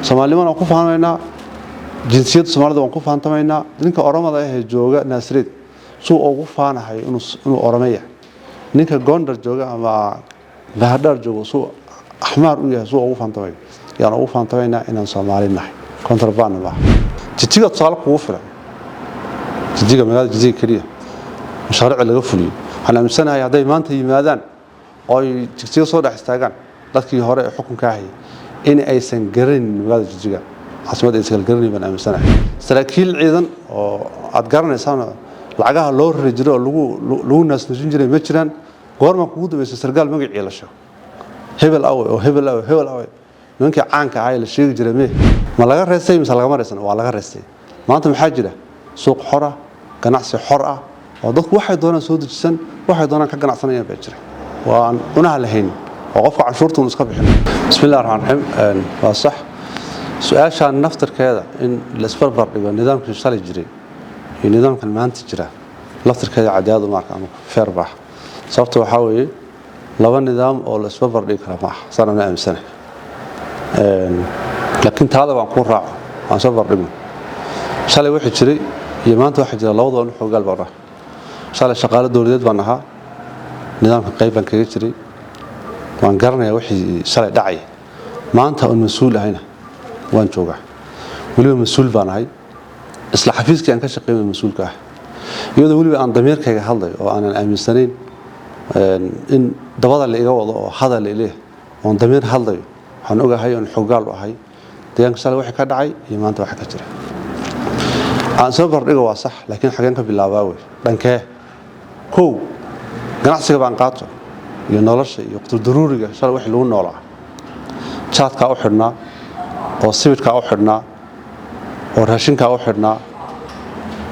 Soomaaliman aan ku faahfaahinaa jinsiyadda Soomaalida waan ku faahfaahinaa ninka Oromada ah ee jooga Naasreed suu ugu faanahay inuu Oromo yahay ninka Gondar jooga ama Bahadar jooga suu Ahmar u yahay suu ugu faahfaahinaa yaan ugu faahfaahinaa inaan Soomaali nahay kontrabaan ma jitiga tusaale ku filan jitiga magaalada jitiga kaliya mashruuc laga fuliyo waxaan aaminsanahay haday maanta yimaadaan oo jitiga soo dhax istaagaan dadkii hore ee xukunka ahay in aysan garan magaalada jitiga عاصمة إسرائيل قرني من أمسنا سراكيل عيدن أتقارن إنسان لعجها لور رجال لو ناس نجنجري متران قارما كود بس سرقال ما قيل شو هبل أوي ممكن عنك عائل الشيء جرمه ما لقى رأسي مثل لقى مرسنا ولا لقى رأسي ما أنت محاجرة سوق حرة كنعس حرة وضخ واحد دونا سود الجسن واحد دونا كجناع صناعي بيجري وأنا لهين وقف عن شرطه ونسقبح بسم الله الرحمن الرحيم صح سؤال شان نفتر كذا إن الأسباب برضه النظام كيشتغل يجري النظام كان ما أنت تجرا نفتر كذا عداد ومعك عم فربح صرت وحاول لو النظام أو الأسباب برضه كلام صار من أيام سنة لكن هذا بنكون راع عن سبب برضه شال واحد يجري يمانت واحد يجري لوضع ونحو قال برا شال شغال دوريات بنها نظام قريبا كيجري وانقرنا واحد شال داعي ما أنت المسؤول هنا وان جوجا ولي مسؤول بان هاي اصلاح حفيزك ان كشقيمه مسؤول كاه iyadoo waliba aan dameerkayga hadlay oo aan aaminsanayn in dabada la iga wado oo hadal ilaa oo dameer hadlay waxaan ogahay in xogaal u ahay deegaanka shalay waxa ka dhacay iyo maanta waxa ka jira aan soo bardhigo waa sax laakiin xageen ka bilaabaa way dhankee koow ganacsiga baan qaato iyo nolosha iyo qofta daruuriga shalay wax lagu noolaa chatka u xidhnaa oo sawirka u xidhnaa oo raashinka u xidhnaa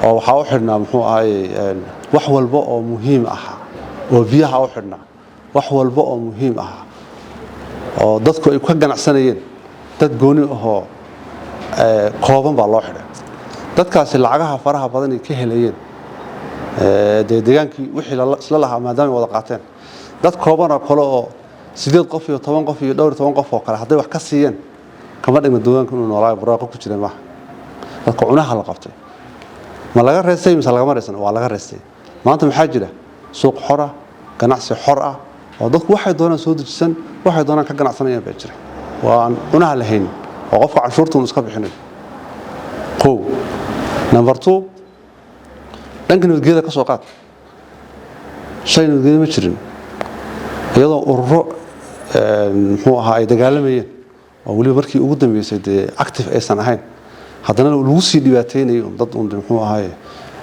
oo waxa u xidhnaa muxuu ahay wax walba oo muhiim ah oo biyaha u xidhnaa wax walba oo muhiim ah oo dadku ay ka ganacsanayeen dad gooni ah kooban baa loo xidhay dadkaasi lacagaha faraha badan ay ka helayeen deegaankii wixii isla lahaa maadaama wada qaateen dad kooban oo kale oo 8 qof iyo 10 qof iyo 12 qof oo kale haday wax ka siiyeen kama dhigna duwanka inuu noolaa buraaqo ku jireen wax dadka cunaha la qabtay ma laga reesay mise laga mareysana waa laga reesay maanta maxaa jira suuq xora ganacsi xor ah oo dadku waxay doonaan soo dejisan waxay doonaan ka ganacsanayaan baa jira waan cunaha lahayn oo qofka cashuurta uu iska bixinay koow number 2 dhanka nabadgelyada ka soo qaad shay nabadgelyo ma jirin iyadoo ururo muxuu ahaa ay dagaalamayeen oo waliba markii ugu dambeysay active aysan ahayn haddana lagu sii dhibaateynayo dad muxuu ahaa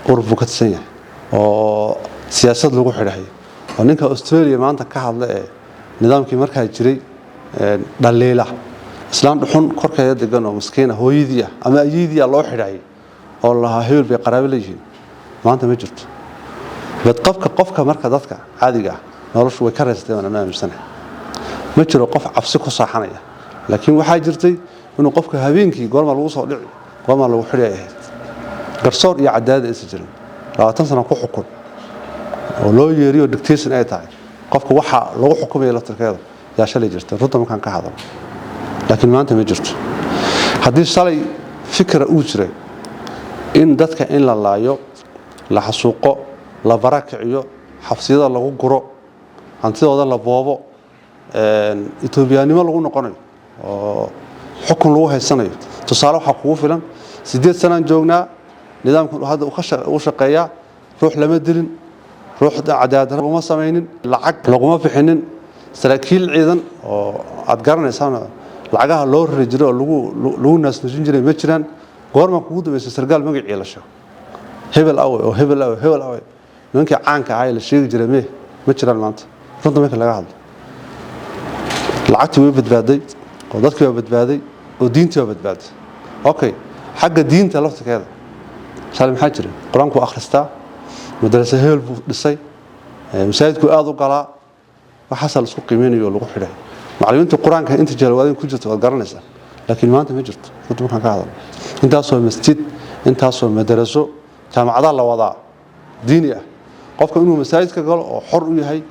urbu ka tirsan yahay oo siyaasad lagu xidhay oo ninka Australia maanta ka hadla ee nidaamkii markaa jiray dhaleela islaan dhuxun korkeeda degan oo miskiina hooyadii ama ayeedii loo xidhay oo la hayl bay qaraabo leeyihiin maanta ma jirto bad qofka marka dadka caadiga noloshu way ka reestay ana aaminsanahay ma jiro qof cabsi ku saaxanaya laakiin waxa jirtay inuu qofka habeenkii goorma lagu soo dhici goorma lagu xidhay garsoor iyo cadaalad ay jirin 20 sano ku xukun oo loo yeeriyo dictation ay tahay qofka waxa lagu xukumayo la tarkeedo yaa shalay jirtay runta ma kan ka hadal laakiin maanta ma jirto hadii shalay fikra uu jiray in dadka in la laayo la xasuuqo la barakaciyo xafsiyada lagu guro hantidooda la boobo Etoobiyaanimo lagu noqonayo oo xukun lagu haysanayo tusaale waxa kugu filan 8 sano joognaa nidaamku hadda uu shaqeeyaa ruux lama dilin ruux cadaalad laguma sameeynin lacag laguma bixinin saraakiil ciidan oo aad garanaysaan lacagaha loo rajiro oo lagu naas nujinjiray ma jiraan goorma kugu dambeysay sargaal magaciisa la sheego hebel away ninkii caanka ahaa la sheegi jiray ma jiraan maanta runta marka laga hadlo lacagtii way badbaaday oo dadkii way badbaaday oo diintii way badbaaday okay xagga diinta lafteeda shalay maxaa jira quraanku akhristaa madrasa heel buu dhisay masaajidku aad u galaa waxa sal isku qiimeeyo lagu xidhay macallimiinta quraanka inta jalwaadin ku jirto waad garanaysaa laakiin maanta ma jirto runta marka ka hadlo intaas oo masjid intaas oo madraso jaamacadaha la wadaa diini ah qofka inuu masaajidka galo oo xor u yahay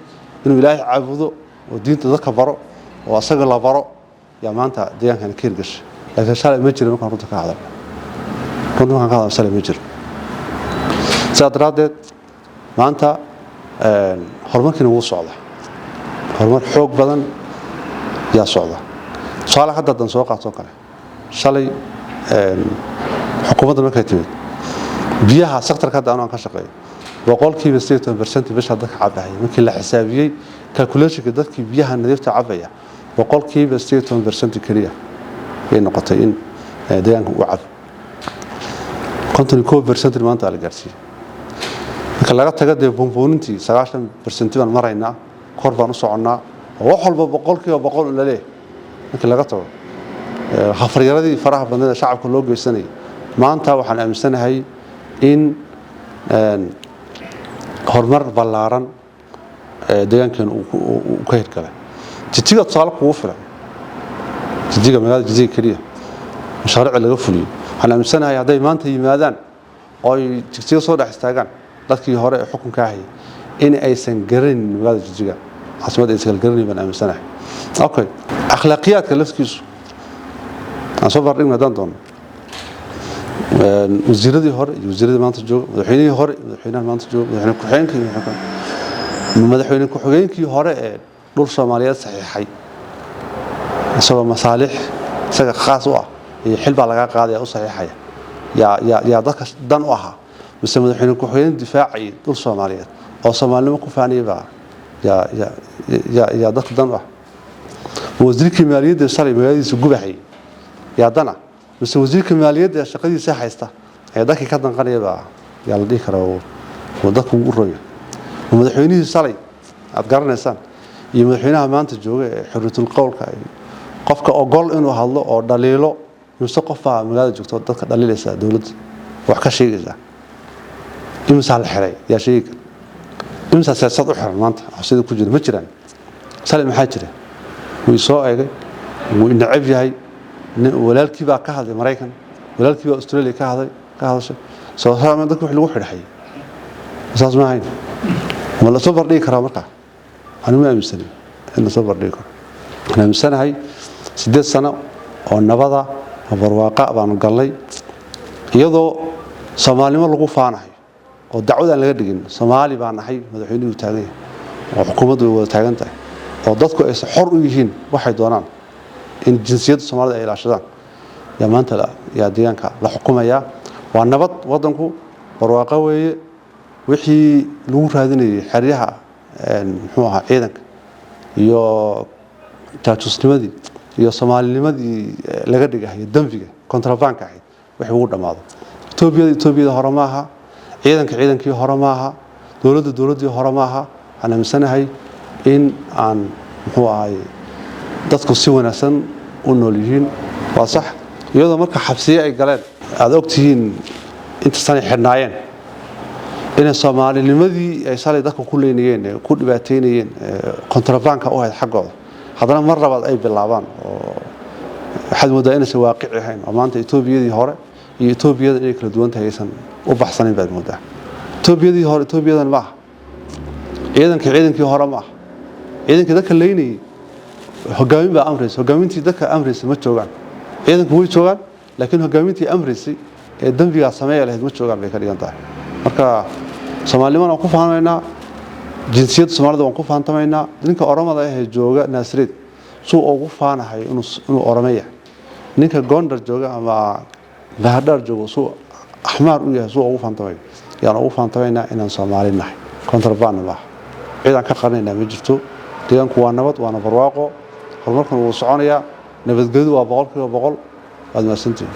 inuu ilaahay caabudo oo diinta dadka baro oo asaga la baro yaa maanta deegaankan ka hirgashay laakiin shalay ma jiro markaan runta ka hadalno runta markaan ka hadalno shalay ma jiro sidaa daraaddeed maanta horumarkiina wuu socdaa horumar xoog badan yaa socda tusaale hadda haddaan soo qaatoo kale shalay xukuumadda markay timid biyaha sektarka hadda anuu aan ka shaqeeyo boqolkiiba 80% bisha dadka cabaya markii la xisaabiyey calculationka dadkii biyaha nadiifta cabaya boqolkiiba 80% kaliya ay noqotay in deegaanka uu cabo 51% maanta la gaarsiiyay marka laga tago dee buunbuunintii 90% baan maraynaa kor baan u soconnaa wax walba boqolkiiba boqol la leeyahay marka laga tago hafaryaradii faraha badnaa shacabka loo geysanay maanta waxaan aaminsanahay in horumar ballaaran deegaankeena uu ka hirgalay jidjiga tusaale kugu filan jidjiga magaalada jidjiga keliya mashaariic laga fuliyo waxaan aaminsanahay hadday maanta yimaadaan oo ay jidjiga soo dhex istaagaan dadkii hore ee xukunka hayay in aysan garanin magaalada jidjiga caasimada aysan garanin baan aaminsanahay okay akhlaaqiyaadka laftiisu aan soo bardhigna haddaan doono wasiiradii hore iyo wasiiradii maanta jooga madaxweynihii hore madaxweynaha maanta jooga madaxweyne ku-xigeenkii hore ee dhul Soomaaliyeed saxiixay isagoo masaalix isaga khaas u ah iyo xil baa laga qaadaya u saxiixaya yaa dadka dan u ahaa mise madaxweyne ku-xigeen difaacay dhul Soomaaliyeed oo Soomaalnimo ku faaniyaba yaa dadka dan u ah wasiirkii maaliyadda shalay magaaladiisa gubaxay yaa dana mise wasiirka maaliyadda shaqadiisa haysta ee dadkii ka danqanayaba yaa la dhihi karaa oo dadku u royo madaxweynihii shalay aad garanaysaan iyo madaxweynaha maanta jooga ee xurriyatul qowlka qofka ogol inuu hadlo oo dhaliilo mise qofka magaalada joogto dadka dhaliilaysa dawladda wax ka sheegaysa imisa la xiray yaa sheegay imisa siyaasad u xiran maanta sida ku jira ma jiraan shalay maxaa jira wuu soo eegay wuu nacab yahay walaalkii baa ka hadlay Mareykan walaalkii baa Australia ka hadashay soo saarmay dadku wax lagu xidhay saas ma ahayn ma la soo bardhigi karaa markaa anigu ma aaminsan in la soo bardhigi karo أنا مسنا هاي سدد سنة والنبضة وبرواقة بان قلي يضو صومالي ما لقوا فانا هاي ودعوة أن لقدين صومالي بان هاي مدحوني وتاجي وحكومة وتاجنته وضدكوا إيش حر يجين واحد دونان إن جنسية الصومال إلى عشرة يا ما أنت لا يا ديانك لا حكومة يا والنبض وضنكوا برواقة وحي لور هذين حريها نحوها عيدك يا تاجس نمدي يا صومالي نمدي لقدك هي الدنفية كونترابانك هي وحي ورد ماذا توبيا هرماها عيدك هرماها دولة هرماها أنا مسنا هاي إن عن هو هاي dadku si wanaagsan u noolyihiin waa sax iyadoo marka xabsiye ay galeen aad ogtihiin inta sanay xirnaayeen in Soomaalinimadii ay salay dadku ku leenayeen ku dhibaateynayeen kontrabanka oo ay xaqooda hadana mar labaad ay bilaabaan oo waxaad moodaa in ay waaqici ahayn oo maanta Etoobiyadii hore iyo Etoobiyada inay kala duwan tahay aysan u baxsanin baad moodaa Etoobiyadii hore Etoobiyadan ma ciidankii hore ma ciidankii dadka leenayay hogaamin baa amraysa hogaamintii dadka amraysa ma joogan ciidanku way joogan laakiin hogaamintii amraysay ee dambiga sameeyay lahayd ma joogan bay ka dhigan tahay marka Soomaaliyada ku faanaynaa jinsiyadda Soomaalida waan ku faantamaynaa ninka Oromada ah ee jooga Naasreed suu ugu faanahay inuu Oromeeya ninka Gondar jooga ama Bahadar jooga suu Ahmar u yahay suu ugu faantamay yaan ugu faantamaynaa inaan Soomaali nahay kontrabaan ma ciidan ka qarnayna ma jirto deegaanku waa nabad waana barwaaqo horumarkan uu soconaya nabadgelyo waa 100% waad maasantiin